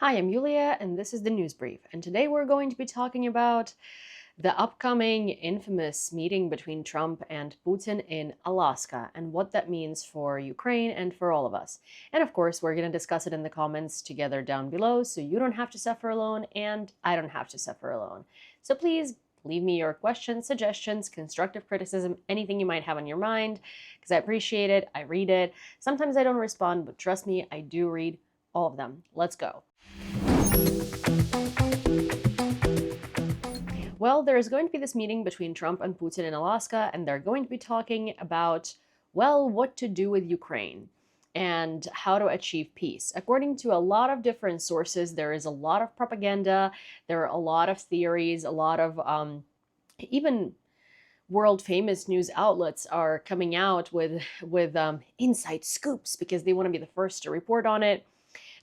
Hi, I'm Yulia, and this is the News Brief. And today we're going to be talking about the upcoming infamous meeting between Trump and Putin in Alaska and what that means for Ukraine and for all of us. And of course, we're going to discuss it in the comments together down below so you don't have to suffer alone and I don't have to suffer alone. So please leave me your questions, suggestions, constructive criticism, anything you might have on your mind, because I appreciate it. I read it. Sometimes I don't respond, but trust me, I do read all of them. Let's go. Well, there is going to be this meeting between Trump and Putin in Alaska, and they're going to be talking about, well, what to do with Ukraine and how to achieve peace. According to a lot of different sources, there is a lot of propaganda, there are a lot of theories, a lot of even world famous news outlets are coming out with inside scoops because they want to be the first to report on it.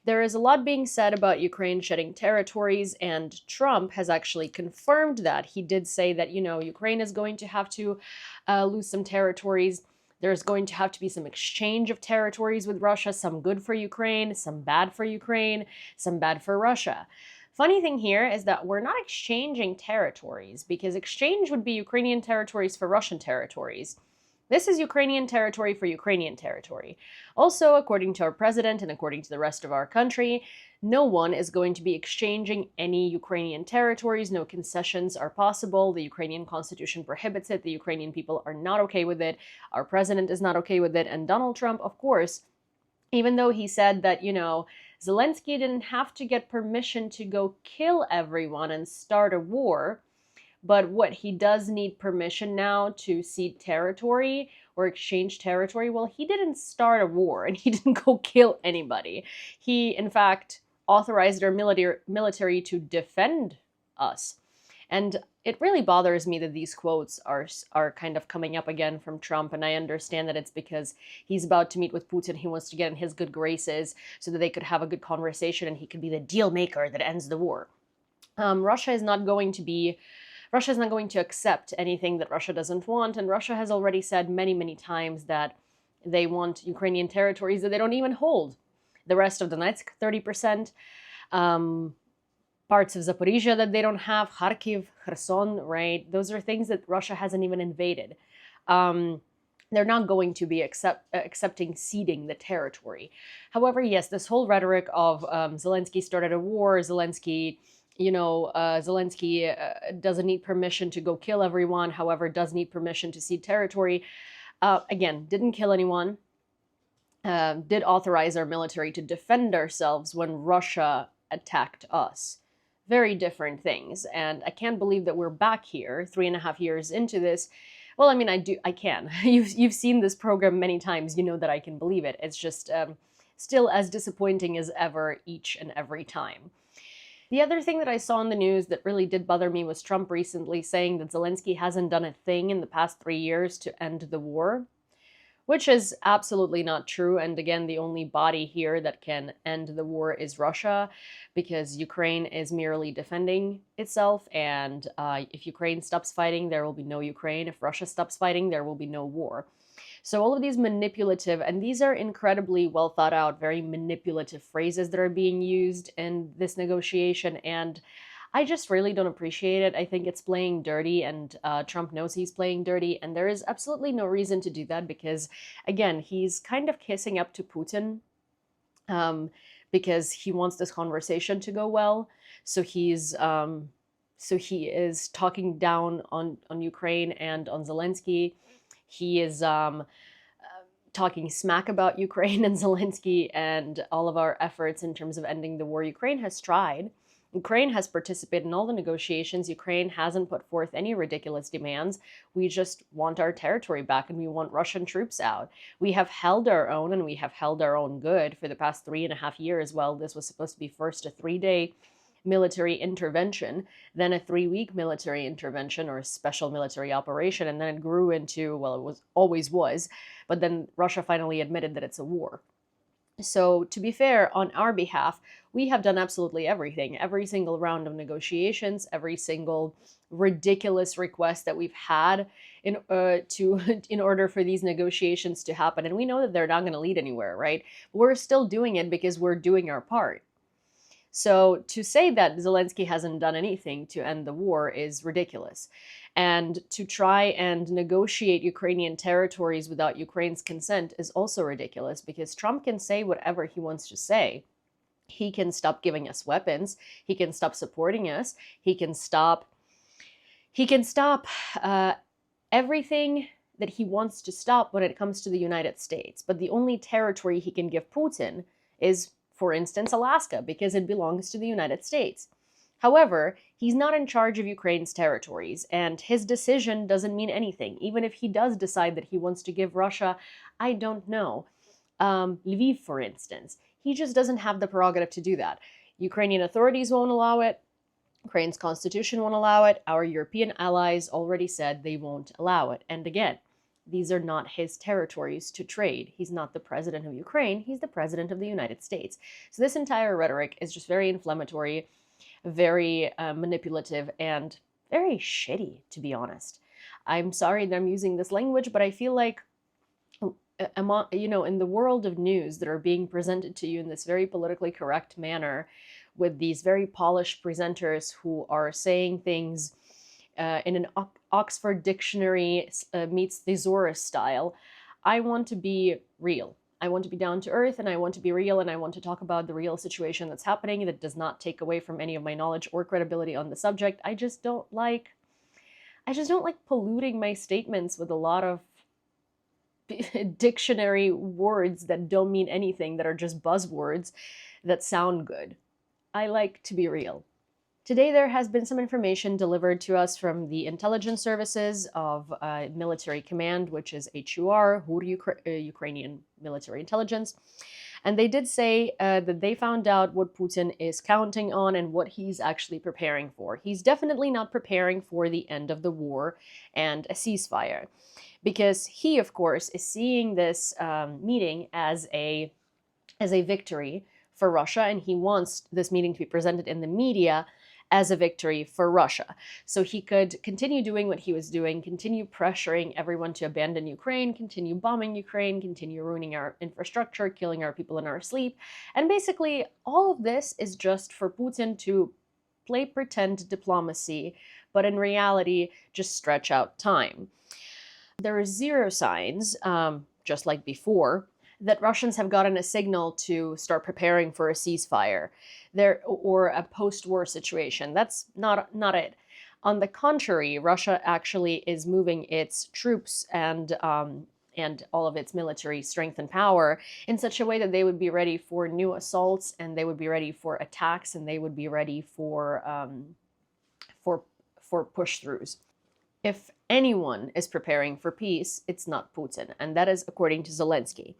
There is a lot being said about Ukraine shedding territories, and Trump has actually confirmed that. He did say that, Ukraine is going to have to lose some territories. There's going to have to be some exchange of territories with Russia, some good for Ukraine, some bad for Ukraine, some bad for Russia. Funny thing here is that we're not exchanging territories because exchange would be Ukrainian territories for Russian territories. This is Ukrainian territory for Ukrainian territory. Also, according to our president and according to the rest of our country, no one is going to be exchanging any Ukrainian territories. No concessions are possible. The Ukrainian constitution prohibits it. The Ukrainian people are not okay with it. Our president is not okay with it. And Donald Trump, of course, even though he said that, Zelensky didn't have to get permission to go kill everyone and start a war, but what he does need permission now to cede territory or exchange territory. Well, he didn't start a war and he didn't go kill anybody. He, in fact, authorized our military to defend us. And it really bothers me that these quotes are kind of coming up again from Trump. And I understand that it's because he's about to meet with Putin. He wants to get in his good graces so that they could have a good conversation and he could be the deal maker that ends the war. Russia is not going to accept anything that Russia doesn't want, and Russia has already said many, many times that they want Ukrainian territories that they don't even hold. The rest of Donetsk, 30%, parts of Zaporizhia that they don't have, Kharkiv, Kherson, right? Those are things that Russia hasn't even invaded. They're not going to be accepting ceding the territory. However, yes, this whole rhetoric of Zelensky started a war, Zelensky doesn't need permission to go kill everyone, however, does need permission to cede territory. Again, didn't kill anyone, did authorize our military to defend ourselves when Russia attacked us. Very different things. And I can't believe that we're back here 3.5 years into this. Well, I mean, I can. You've seen this program many times. You know that I can believe it. It's just still as disappointing as ever each and every time. The other thing that I saw in the news that really did bother me was Trump recently saying that Zelensky hasn't done a thing in the past 3 years to end the war, which is absolutely not true. And again, the only body here that can end the war is Russia, because Ukraine is merely defending itself. And if Ukraine stops fighting, there will be no Ukraine. If Russia stops fighting, there will be no war. So all of these manipulative, and these are incredibly well thought out, very manipulative phrases that are being used in this negotiation. And I just really don't appreciate it. I think it's playing dirty, and Trump knows he's playing dirty. And there is absolutely no reason to do that because, again, he's kind of kissing up to Putin because he wants this conversation to go well. So he is talking down on Ukraine and on Zelensky. He is talking smack about Ukraine and Zelensky and all of our efforts in terms of ending the war. Ukraine has tried. Ukraine has participated in all the negotiations. Ukraine hasn't put forth any ridiculous demands. We just want our territory back and we want Russian troops out. We have held our own, and we have held our own good for the past 3.5 years. Well, this was supposed to be first a 3-day military intervention, then a 3-week military intervention or a special military operation, and then it grew into, well, it always was, but then Russia finally admitted that it's a war. So to be fair, on our behalf, we have done absolutely everything, every single round of negotiations, every single ridiculous request that we've had in order for these negotiations to happen. And we know that they're not going to lead anywhere, right? We're still doing it because we're doing our part. So to say that Zelensky hasn't done anything to end the war is ridiculous. And to try and negotiate Ukrainian territories without Ukraine's consent is also ridiculous, because Trump can say whatever he wants to say. He can stop giving us weapons. He can stop supporting us. He can stop uh, everything that he wants to stop when it comes to the United States. But the only territory he can give Putin is, for instance, Alaska, because it belongs to the United States. However, he's not in charge of Ukraine's territories, and his decision doesn't mean anything. Even if he does decide that he wants to give Russia, I don't know, Lviv, for instance, he just doesn't have the prerogative to do that. Ukrainian authorities won't allow it. Ukraine's constitution won't allow it. Our European allies already said they won't allow it. And again, these are not his territories to trade. He's not the president of Ukraine. He's the president of the United States. So this entire rhetoric is just very inflammatory, very manipulative, and very shitty, to be honest. I'm sorry that I'm using this language, but I feel like, in the world of news that are being presented to you in this very politically correct manner, with these very polished presenters who are saying things in an Oxford Dictionary meets thesaurus style, I want to be real. I want to be down to earth, and I want to be real, and I want to talk about the real situation that's happening that does not take away from any of my knowledge or credibility on the subject. I just don't like polluting my statements with a lot of dictionary words that don't mean anything, that are just buzzwords that sound good. I like to be real. Today there has been some information delivered to us from the intelligence services of military command, which is HUR, Ukrainian military intelligence. And they did say that they found out what Putin is counting on and what he's actually preparing for. He's definitely not preparing for the end of the war and a ceasefire, because he, of course, is seeing this meeting as a victory for Russia, and he wants this meeting to be presented in the media as a victory for Russia. So he could continue doing what he was doing, continue pressuring everyone to abandon Ukraine, continue bombing Ukraine, continue ruining our infrastructure, killing our people in our sleep. And basically, all of this is just for Putin to play pretend diplomacy, but in reality, just stretch out time. There are zero signs, just like before, that Russians have gotten a signal to start preparing for a ceasefire or a post-war situation. That's not it. On the contrary, Russia actually is moving its troops and all of its military strength and power in such a way that they would be ready for new assaults, and they would be ready for attacks, and they would be ready for push-throughs. If anyone is preparing for peace, it's not Putin, and that is according to Zelensky.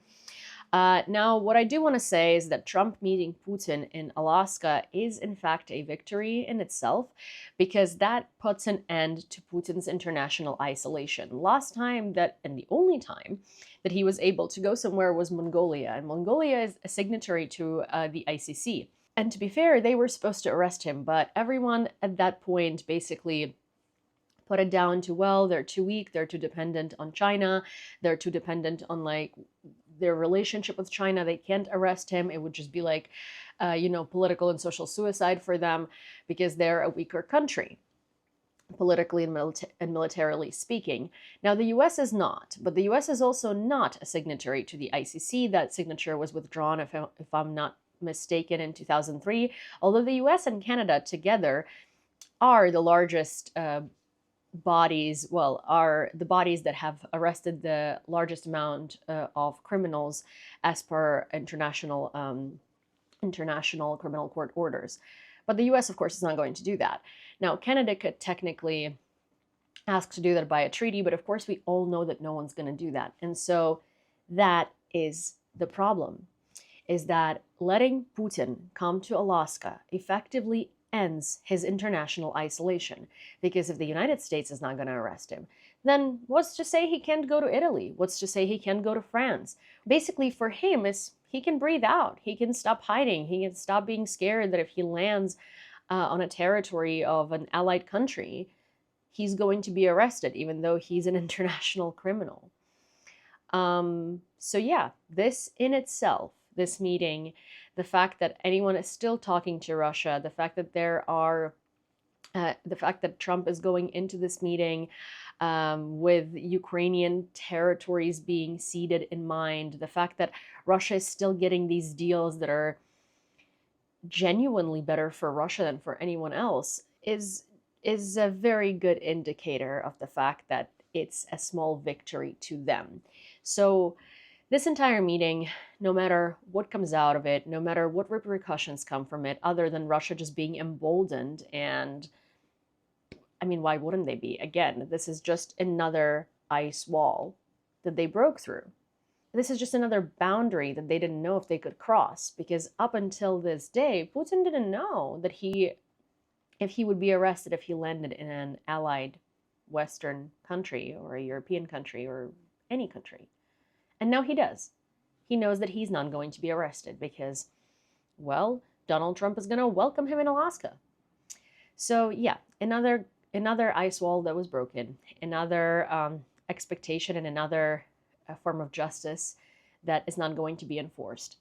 Now, what I do want to say is that Trump meeting Putin in Alaska is, in fact, a victory in itself, because that puts an end to Putin's international isolation. Last time and the only time that he was able to go somewhere was Mongolia, and Mongolia is a signatory to the ICC. And to be fair, they were supposed to arrest him, but everyone at that point basically put it down to, well, they're too weak, they're too dependent on China, they're too dependent on their relationship with China, they can't arrest him. It would just be like, political and social suicide for them, because they're a weaker country, politically and militarily speaking. Now, the US is not, but the US is also not a signatory to the ICC. That signature was withdrawn, if I'm not mistaken, in 2003, although the US and Canada together are the largest bodies, are the bodies that have arrested the largest amount of criminals as per international criminal court orders. But the US, of course, is not going to do that. Now, Canada could technically ask to do that by a treaty, but of course we all know that no one's going to do that. And so that is the problem, is that letting Putin come to Alaska effectively ends his international isolation. Because if the United States is not going to arrest him, then what's to say he can't go to Italy? What's to say he can't go to France? Basically, for him, he can breathe out. He can stop hiding. He can stop being scared that if he lands on a territory of an allied country, he's going to be arrested, even though he's an international criminal. So yeah, this in itself, this meeting, the fact that anyone is still talking to Russia, the fact that the fact that Trump is going into this meeting with Ukrainian territories being ceded in mind, the fact that Russia is still getting these deals that are genuinely better for Russia than for anyone else is a very good indicator of the fact that it's a small victory to them. So this entire meeting, no matter what comes out of it, no matter what repercussions come from it, other than Russia just being emboldened, and I mean, why wouldn't they be? Again, this is just another ice wall that they broke through. This is just another boundary that they didn't know if they could cross, because up until this day, Putin didn't know that if he would be arrested if he landed in an allied Western country or a European country or any country. And now he does. He knows that he's not going to be arrested because, well, Donald Trump is going to welcome him in Alaska. So yeah, another ice wall that was broken, another expectation and another form of justice that is not going to be enforced.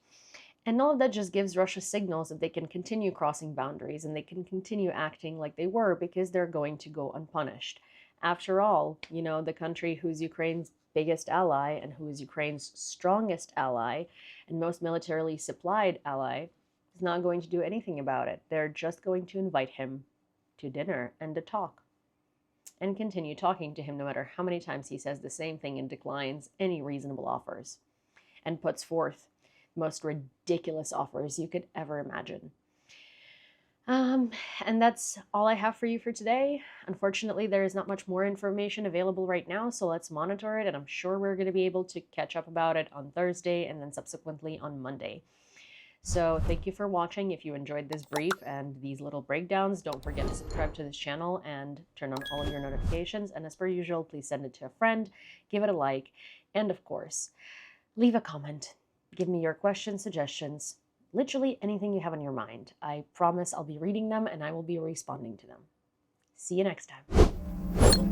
And all of that just gives Russia signals that they can continue crossing boundaries and they can continue acting like they were, because they're going to go unpunished. After all, you know, the country who's Ukraine's biggest ally and who is Ukraine's strongest ally and most militarily supplied ally is not going to do anything about it. They're just going to invite him to dinner and to talk, and continue talking to him no matter how many times he says the same thing and declines any reasonable offers and puts forth the most ridiculous offers you could ever imagine. And that's all I have for you for today. Unfortunately, there is not much more information available right now, so let's monitor it, and I'm sure we're going to be able to catch up about it on Thursday and then subsequently on Monday. So thank you for watching. If you enjoyed this brief and these little breakdowns, don't forget to subscribe to this channel and turn on all your notifications. And as per usual, please send it to a friend, give it a like, and of course, leave a comment. Give me your questions, suggestions, literally anything you have on your mind. I promise I'll be reading them and I will be responding to them. See you next time.